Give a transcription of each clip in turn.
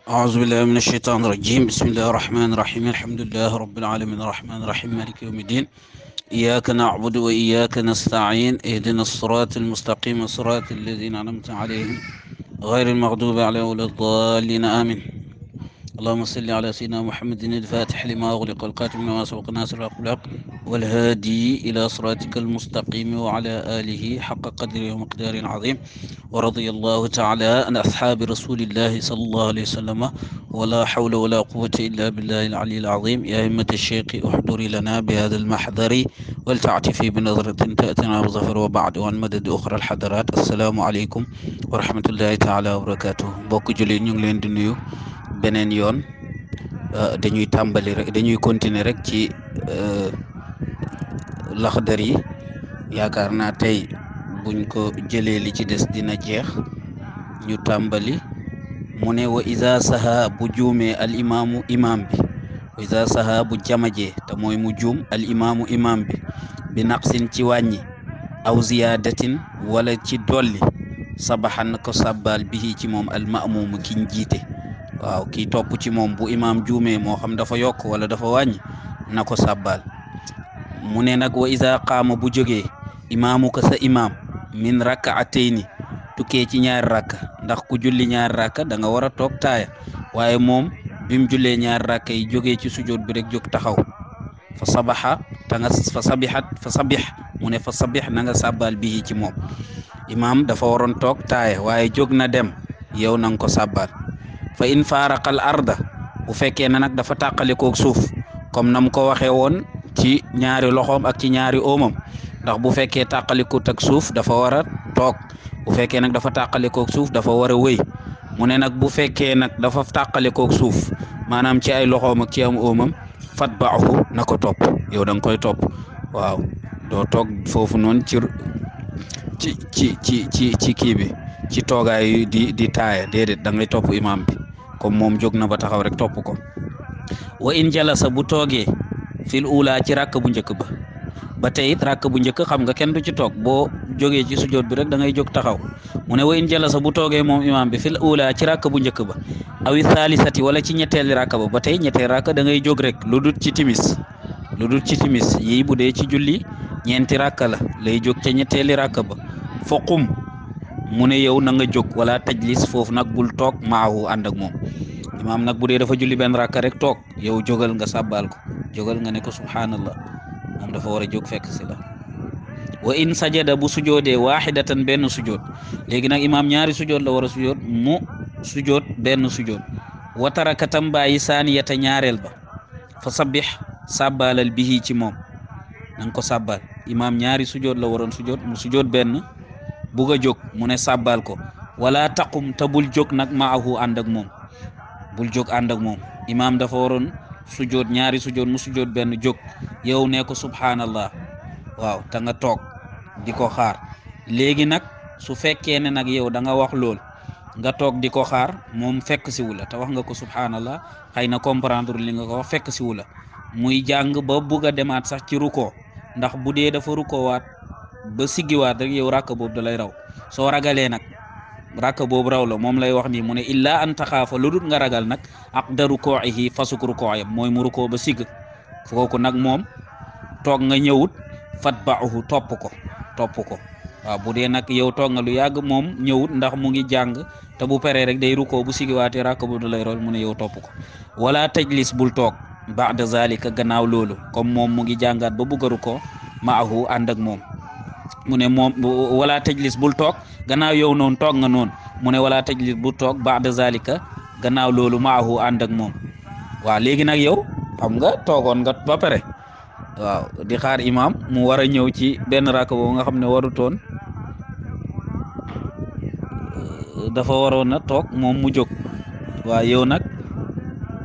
أعوذ بالله من الشيطان الرجيم. بسم الله الرحمن الرحيم. الحمد لله رب العالمين الرحمن الرحيم مالك يوم الدين. إياك نعبد وإياك نستعين. اهدنا الصراط المستقيم صراط الذين أنعمت عليهم غير المغضوب عليهم ولا الضالين آمين. اللهم صل على سيدنا محمد الفاتح لما أغلق والقاتم لما سبق ناصر الأخلاق والهادي إلى صراطك المستقيم وعلى آله حق قدره ومقداره العظيم. ورضي الله تعالى عن أصحاب رسول الله صلى الله عليه وسلم. ولا حول ولا قوة إلا بالله العلي العظيم. يا همة الشيخ احضري لنا بهذا المحضر ولتعتفي بنظرة تأتنا بظفر. وبعد وعن مدد أخرى الحضرات، السلام عليكم ورحمة الله تعالى وبركاته. بوك جولي ñu ngi leen di nuyu beneen yoon. dañuy tàmbali rek dañuy continuer rek ci laxdar yi. yaakaar naa tey buñ ko jëlee li ci des dina jeex. ñu tàmbali mu ne wa iza saha bu juumee al imaamu imaam bi, wa iza saha bu jamajee te mooy mu juum al imaamu imaam bi naqsin ci wàññi aw ziyaadatin wala ci dolli, sabaxan ko sàbbaal bihi ci moom al maamumu kiñ jiite. waaw kii topp ci moom bu imaam juumee moo xam dafa yokk wala dafa wàññi na ko sàbbaal. mu ne nag wa iza qaama bu jógee imaamu ko sa imaam min rakaatayni tukkee ci ñaari rakka, ndax ku julli ñaari rakka da nga war a toog taaya, waaye moom bim jullee ñaari rakka yi jógee ci sujoot bi rek jóg taxaw. fa sabaxa ta nga fa sabixat fa sabix mu ne fa sabix na nga sàbbaal bii ci moom. imaam dafa waroon toog taaya waaye jóg na dem, yow na nga ko sàbbaal. fa in faaraqal arda bu fekkee ne nag dafa tàqalikoog suuf, comme nam ko waxee woon ci ñaari loxoom ak ci ñaari oomam. ndax bu fekkee tàqalikut ak suuf dafa war a toog, bu fekkee nag dafa tàqalikoog suuf dafa war a wéy. mu ne nag bu fekkee nag dafa tàqalikoog suuf maanaam ci ay loxoom ak ci am oomam, fatba'hu na ko topp, yow da nga koy topp. waaw doo toog foofu noonu ci kii bi, ci toogaay di taaya, déedéet da ngay topp imaam bi comme moom jóg na ba taxaw rek topp ko. wa in jalasa bu toogee fil ula ci rakk bu njëkk ba tey it rakk bu njëkk xam nga kenn du ci toog, boo jógee ci sujoot bi rek da ngay jóg taxaw. mu ne wa in jalasa bu toogee moom imaam bi fil ula ci rakk bu njëkk ba awi thaalisati wala ci ñetteeli rakk ba tey ñetteeli rakk da ngay jóg rek, lu dul ci timis yii bu dee ci julli ñeenti rakk la lay jóg ca ñetteeli rakk ba. fa qum mu ne yow na nga jóg, wala tajlis foofu nag bul toog maahu ànd ak moom. imaam nag bu dee dafa julli benn rakk rek toog, yow jógal nga sàbbaal ko, jógal nga ne ko subhanallah, moom dafa war a jóg fekk si la. wa in sajada bu sujoodee waxidatan benn sujood, léegi nag imaam ñaari sujood la war a sujood, mu sujood benn sujood. wa taraka tam bàyyi saaniyata ñaareel ba, fa sabbix sàbbaalal bihi ci moom, na nga ko sàbbaal. imaam ñaari sujood la waroon sujood, mu sujood benn bugg a jóg, mu ne sàbbaal ko. wala taqum te bul jóg nag maahu ànd ak moom, bul jóg ànd ak moom. imaam dafa waroon sujood ñaari sujood, mu sujood benn jóg, yow ne ko subhanallah, waaw te nga toog di ko xaar. léegi nag su fekkee ne nag yow da nga wax lool nga toog di ko xaar, moom fekk si wu la te wax nga ko subhanallah, xëy na comprendre li nga ko wax, fekk si wu la muy jàng ba bugg a demaat sax ci ruko, ndax bu dee dafa rukowaat ba siggiwaat rek yow rakk boobu da lay raw. soo ragalee nag rakk boobu raw la, moom lay wax nii, mu ne illa an taxaafa, lu dul nga ragal nag aqda rukuu'ihi fasuk rukooyam, mooy mu rukoo ba sigg. kooku nag moom toog nga ñëwut, fatba'uhu topp ko. waaw bu dee nag yow toog nga lu yàgg, moom ñëwut ndax mu ngi jàng, te bu peree rek day rukoo bu siggiwaatee rakk boobu da lay raw, mu ne yow topp ko. wala tajlis bul toog ba'da zalika gannaaw loolu, comme moom mu ngi jàngaat ba bugg a rukoo maahu ànd ak moom. mu ne moom wala tajlis bul toog gannaaw yow noonu toog nga noonu, mu ne wala tajlis bul toog ba'da zalika gannaaw loolu maahu ànd ak moom. waaw léegi nag yow xam nga toogoon nga ba pare, waaw di xaar imaam mu war a ñëw ci benn rakk boobu nga xam ne warutoon, dafa waroon a toog moom mu jóg. waaw yow nag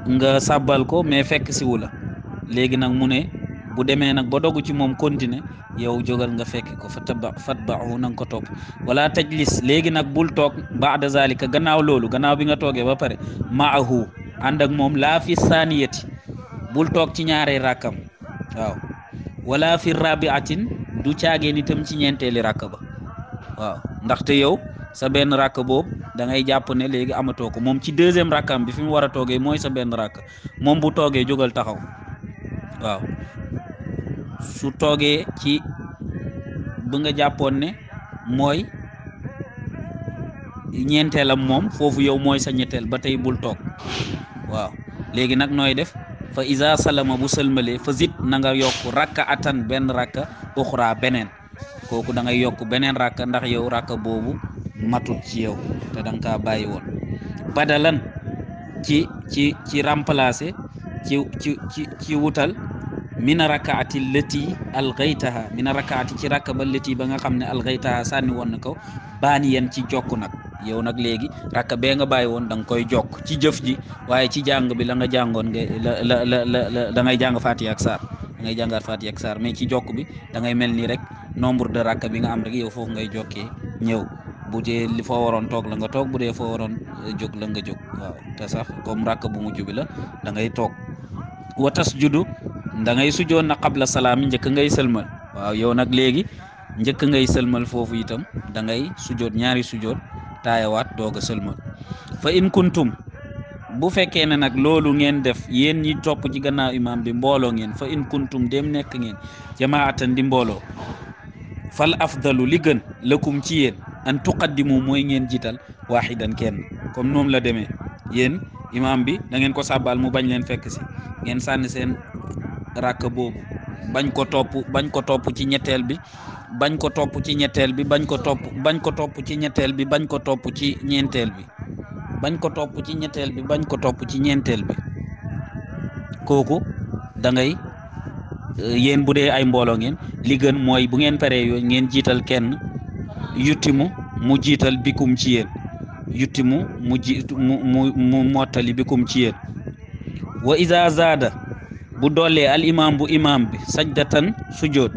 nga sàbbal ko mais fekk si wu la. léegi nag mu ne bu demee nag ba dogu ci moom continuer, yow jógal nga fekki ko, fatba'u na nga ko topp. wala tajlis léegi nag bul toog ba'da zalika gannaaw loolu, gannaaw bi nga toogee ba pare, ma'ahu ànd ak moom, laa fi saaniyati bul toog ci ñaaree rakkam, waaw wala fi rabi'atin du caageen itam ci ñeenteeli rakk ba. waaw ndaxte yow sa benn rakk boobu da ngay jàpp ne léegi amatoo ko moom ci deuxième rakkam bi fi mu war a toogee mooy sa benn rakk moom bu toogee jógal taxaw waaw su toogee ci bu nga jàppoon ne mooy ñeenteelam moom foofu yow mooy sa ñetteel ba tey bul toog waaw léegi nag nooy def fa isa salama bu sëlmalee fa zit na nga yokk rakka atan benn rakka uxra beneen kooku da ngay yokk beneen rakka ndax yow rakka boobu matut ci yow te da nga kaa bàyyi woon badalan ci remplacer ci wutal mina rakaati lati algaytaha mina rakaati ci rakka ba lati ba nga xam ne algaytaha sànni woon na ko baani yen ci jokk nag yow nag léegi rakka bee nga bàyyi woon da nga koy jokk ci jëf ji waaye ci jàng bi la nga jàngoon nga la da ngay jàng Fatiha ak saar da ngay jàngaat Fatiha ak saar mais ci jokk bi da ngay mel ni rek nombre de rakka bi nga am rek yow foofu ngay jokkee ñëw bu dee li foo waroon toog la nga toog bu dee foo waroon jóg la nga jóg waaw te sax comme rakka bu mujj bi la da ngay toog wa tasjudu da ngay sujjoon na qabla salaam njëkk ngay sëlmal waaw yow nag léegi njëkk ngay sëlmal foofu itam da ngay sujjoot ñaari sujjoot taayawaat doog a sëlmal fa in kuntum bu fekkee ne nag loolu ngeen def yéen ñi topp ci gannaaw imam bi mbooloo ngeen fa in kuntum dem nekk ngeen jamaatan di mbooloo fal afdalu li gën lakum ci yéen an tuqaddimu mooy ngeen jiital waaxidan kenn comme noonu la demee yéen imam bi da ngeen ko sàbbaal mu bañ leen fekk si ngeen sànni seen rakk boobu bañ ko topp ci ñetteel bi bañ ko topp ci ñetteel bi bañ ko topp ci ñetteel bi bañ ko topp ci ñeenteel bi bañ ko topp ci ñetteel bi bañ ko topp ci ñeenteel bi kooku da ngay yéen bu dee ay mbooloo ngeen li gën mooy bu ngeen paree yooyu ngeen jiital kenn yuttimu mu jiital bikum ci yéen yuttimu mu mottali bikum ci yéen wa iza zaada bu doolee al imam bu imam bi sajdatan sujjoot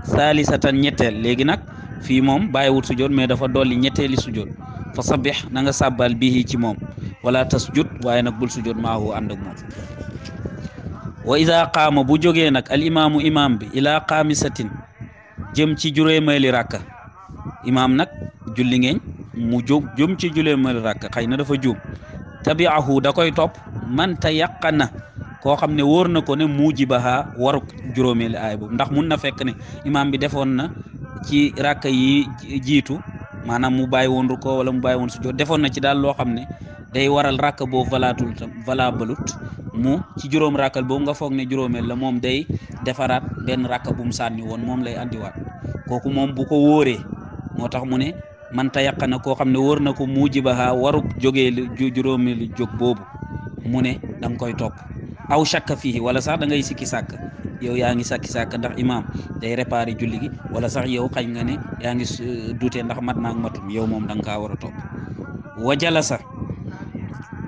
saalisatan ñetteel léegi nag fii moom bàyyiwut sujjoot mais dafa dolli ñetteeli sujjoot fa sabih na nga sàbbal bihi ci moom wala tasjud waaye nag bul sujjoot maahu ànd ak moom wa iza qaama bu jógee nag al imaamu imam bi ila qaamisatin jëm ci juróomeeli rakka imam nag julli ngeen mu jóg jëm ci juróomeeli rakka xëy na dafa juum tabi'ahu da koy topp man tayaqqana koo xam ne wóor na ko ne mujibaha waruk juróomeeli aay boobu ndax mun na fekk ne imam bi defoon na ci rakka yi jiitu maanaam mu bàyyi woon ruko wala mu bàyyi woon sujjoot defoon na ci daal loo xam ne day waral rakka boobu valablut mu ci juróom rakkal boobu nga foog ne juróomeel la moom day defaraat benn rakka bu mu sànni woon moom lay andiwaat kooku moom bu ko wóoree moo tax mu ne man tayaqqana koo xam ne wóor na ko mujibaha waruk jógee juróomeelu jóg boobu mu ne da nga koy topp aw shakka fii wala sax da ngay sikki sàkk yow yaa ngi sakki sàkk ndax imam day réparé julli gi wala sax yow xañ nga ne yaa ngi dute ndax mat naak matum yow moom da nga kaa war a topp wa jalasa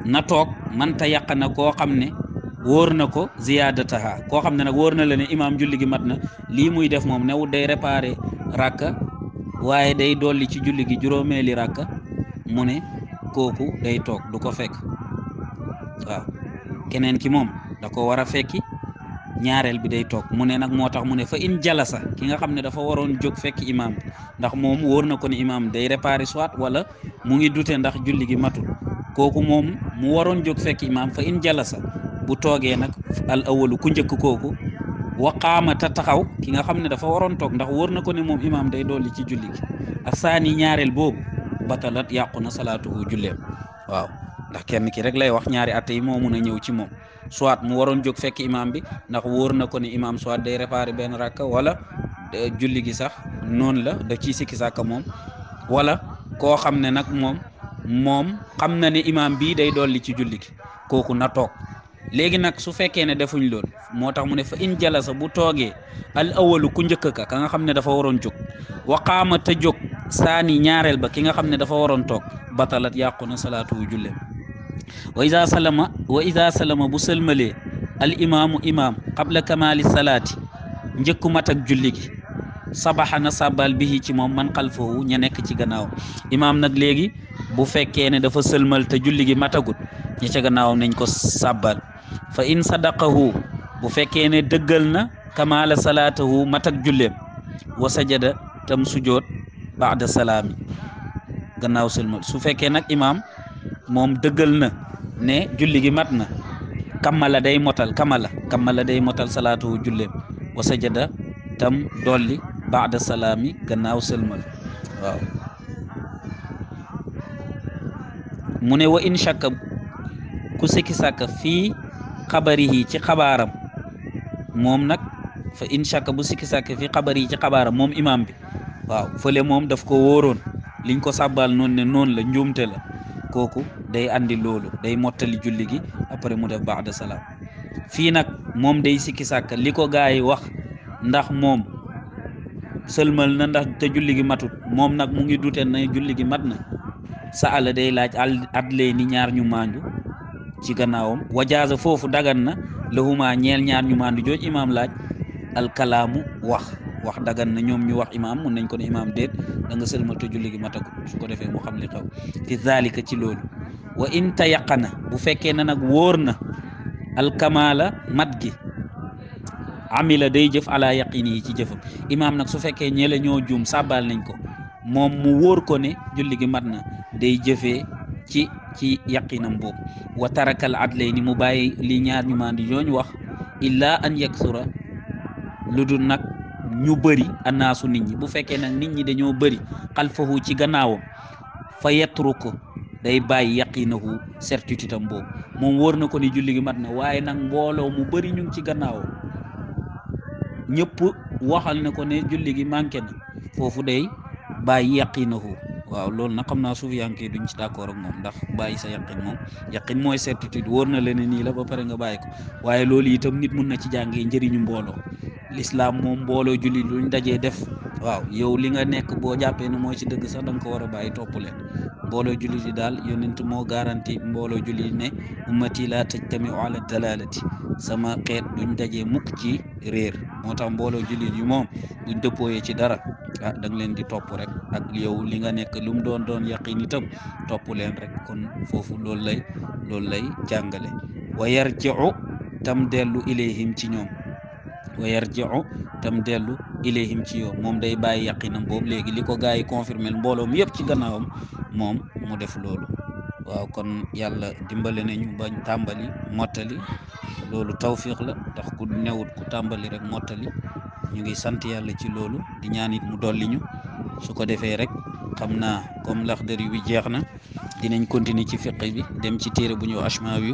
na toog man tayaqqana koo xam ne wóor na ko ziyadataha koo xam ne nag wóor na la ne imam julli gi mat na lii muy def moom newut day réparé rakka waaye day dolli ci julli gi juróomeeli rakka mu ne kooku day toog du ko fekk waaw keneen ki moom da ko war a fekki ñaareel bi day toog mu ne nag moo tax mu ne fa in jalasa ki nga xam ne dafa waroon jóg fekk imam bi ndax moom wóor na ko ne imam day réparé soit wala mu ngi dute ndax julli gi matul kooku moom mu waroon jóg fekk imam fa in jalasa bu toogee nag al awalu ku njëkk kooku wa qaama ta taxaw ki nga xam ne dafa waroon toog ndax wóor na ko ne moom imam day dolli ci julli gi ak saani ñaareel boobu batalat yàqu na salaatuhu julleem waaw ndax kenn ki rek lay wax ñaari atte yi moo mun a ñëw ci moom soit mu waroon jóg fekk imam bi ndax wóor na ko ne imam soit day réparé benn rakka wala julli gi sax noonu la da ciy sikki sàkka moom wala koo xam ne nag moom xam na ne imam bii day dolli ci julli gi kooku na toog léegi nag su fekkee ne defuñ loolu moo tax mu ne fa in jalasa bu toogee al awalu ku njëkk ka nga xam ne dafa waroon jóg wa qaama te jóg saani ñaareel ba ki nga xam ne dafa waroon toog batalat yàqu na salaatu julleem wa iza salama bu sëlmalee al imaamu imam qabla kamali salaati njëkku mat ak julli gi sabaxa na sabbal bihi ci moom man xalfahu ña nekk ci gannaaw imam nag léegi bu fekkee ne dafa sëlmal te julli gi matagut ña ca gannaaw nañ ko sabbal fa in sadaqahu bu fekkee ne dëggal na kamala salaatahu mat ak julleem wa sajada tam sujoot baada salaami gannaaw sëlmal su fekkee nag imaam moom dëggal na ne julli gi mat na kammala day motal salaatu julleem wa sajada tam dolli baada salaami gannaaw sëlmal waaw mu ne wa in shakka ku sikki sàkka fii xabarihi ci xabaaram moom nag fa in shakka bu sikki sàkka fii xabarihi ci xabaaram moom imaam bi waaw fële moom daf ko wóoroon liñ ko sàbbaal noonu ne noonu la njuumte la kooku day andi loolu day mottali julli gi après mu def baada salaam fii nag moom day sikki sàkka li ko gaa yi wax ndax moom sëlmal na ndax te julli gi matut moom nag mu ngi dute na julli gi mat na sa ala day laaj adlee ni ñaar ñu maandu ci gannaawam wajaaza foofu dagan na lahuma ñeel ñaar ñu maandu jooj imaam laaj alkalaamu wax dagan na ñoom ñu wax imaam mun nañ ko ne imaam déet da nga sëlmal te julli gi matagut su ko defee mu xam li xew fi zalika ci loolu wa in tayaqana bu fekkee na nag wóor na alkamala mat gi amila day jëf ala yaqini yi ci jëfam imaam nag su fekkee ñeele ñoo juum sàbbaal nañ ko moom mu wóor ko ne julli gi mat na day jëfee ci yaqinam boobu wa tarakal adlay ni mu bàyyi li ñaar ñu maandi yooñu wax illa an yaksura lu dul nag ñu bëri annaasu nit ñi bu fekkee nag nit ñi dañoo bëri xalfahu ci gannaawam fa yatruku day bàyyi yaqinahu certitude am boobu moom wóor na ko ni julli gi mat na waaye nag mbooloo mu bëri ñu ngi ci gannaawam ñëpp waxal na ko ne julli gi manqué na foofu day bàyyi yaqinahu waaw loolu nag xam naa suufiyanke duñ ci d'accord ak moom ndax bàyyi sa yaqin mooy certitude wóor na la ne nii la ba pare nga bàyyi ko waaye loolu itam nit mun na ci jàngee njëriñu mbooloo l'islam moom mbooloo julli luñ dajee def waaw yow li nga nekk boo jàppee ne mooy ci dëgg sax da nga ko war a bàyyi topp leen mbooloo julli di daal yonent moo garanti mbooloo julli ne ummati la tajtamiu ala dalalati sama xeet duñ dajee mukk ci réer moo tax mbooloo julli yi moom duñ dëppooyee ci dara da nga leen di topp rek ak yow li nga nekk lu mu doon yaqin itam topp leen rek kon foofu loolu lay jàngale wa yarji'u tam dellu ilayhim ci ñoom ci yow moom day bàyyi yaqinam boobu léegi li ko gaa yi confirmer mbooloom yëpp ci gannaawam moom mu def loolu waaw kon yàlla dimbale nañu bañ tàmbali mottali loolu tawfiq la ndax ku newut ku tàmbali rek mottali ñu ngi sant yàlla ci loolu di ñaan it mu dolli ñu su ko defee rek xam naa comme Laxdari bi jeex na dinañ continuer ci fiqh bi dem ci téere bu ñëw Ashmawi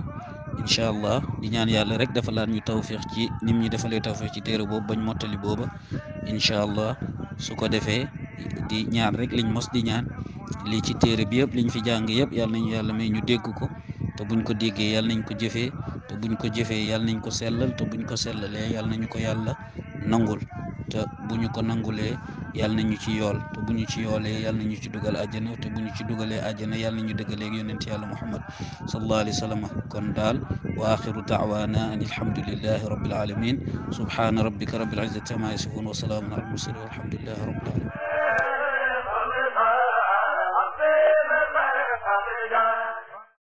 incha allah di ñaan yàlla rek defalaat ñu tawfiq ci nim ñu defalee tawfiq ci téere boobu bañ mottali booba incha allah su ko defee di ñaan rek liñ mos di ñaan lii ci téere bi yëpp liñ fi jàng yëpp yàlla nañu yàlla may ñu dégg ko te buñ ko déggee yàlla nañ ko jëfee te buñ ko jëfee yàlla nañ ko sellal te buñ ko sellalee yàlla nañu ko yàlla nangul te bu ñu ko nangulee yàlla nañu ci yool te bu ñu ci yoolee yàlla nañu ci dugal àjjana te bu ñu ci dugalee àjjana yàlla nañu dëggaleeg yonent yàlla muhammad sallallahu alayhi wa sallam kon daal wa axiru daawana an alhamdulillahi rabbil alamin subhana rabbika rabbil izzati amma yasifun wa salaamun ala al mursalin walhamdulillahi rabbil alamin